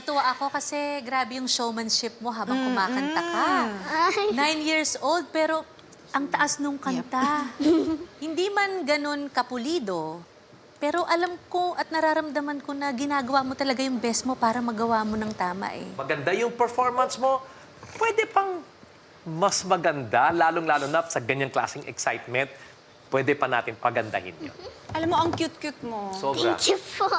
natuwa ako kasi grabe yung showmanship mo habang kumakanta ka. 9 years old, pero ang taas nung kanta. Hindi man ganun kapulido, pero alam ko at nararamdaman ko na ginagawa mo talaga yung best mo para magawa mo ng tama eh. Maganda yung performance mo. Pwede pang mas maganda, lalong-lalo na sa ganyang klaseng excitement. Pwede pa natin pagandahin yun. Alam mo, ang cute-cute mo. Sobra. Thank you po.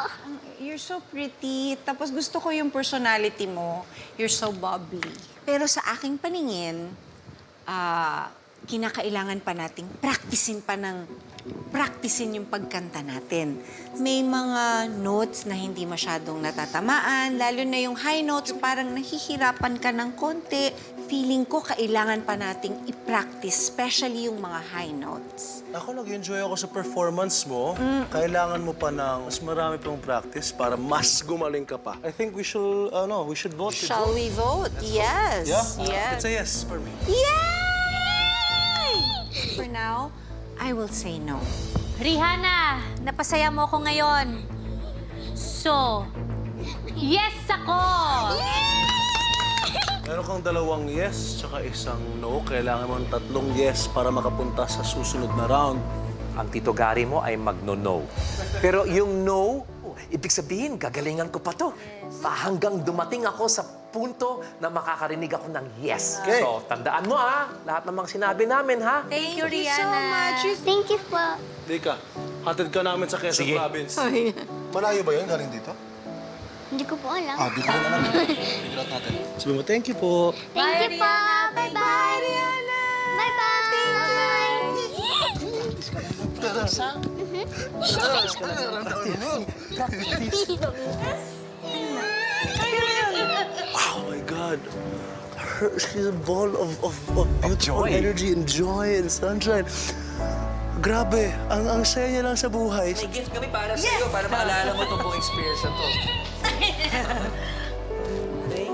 You're so pretty. Tapos gusto ko yung personality mo. You're so bubbly. Pero sa aking paningin, kinakailangan pa nating practicein yung pagkanta natin. May mga notes na hindi masyadong natatamaan, lalo na yung high notes, parang nahihirapan ka ng konti. Feeling ko kailangan pa nating i-practice, especially yung mga high notes. Ako, nag-enjoy ako sa performance mo. Kailangan mo pa ng mas marami pang practice para mas gumaling ka pa. I think we should vote. Shall we vote? Yes. Yeah? Yes. It's a yes for me. Yay! For now, I will say no. Rihanna, napasaya mo ako ngayon. So, yes ako! Meron kang 2 yes, tsaka 1 no. Kailangan mo ng 3 yes para makapunta sa susunod na round. Ang Tito Gary mo ay magno-no. Pero yung no, ibig sabihin, gagalingan ko pa to. Hanggang dumating ako sa punto na makakarinig ako ng yes. Okay. So, tandaan mo lahat ng mga sinabi namin, ha? Thank you, Thank you so Rihanna. much. Thank you po. Dika, hatid ka namin sa Quezon Sige. Province. Malayo ba yun galing dito? Hindi ko po alam. Di ko rin alam. Figure out natin. Sabi mo, thank you po. Thank you po. Bye-bye. Rihanna! Oh my God. She's a ball of beautiful joy. energy and joy and sunshine. Grabe, ang saya niya lang sa buhay. May gift kami para sa iyo, para maalala mo itong buong experience na to.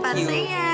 Para sa'yo.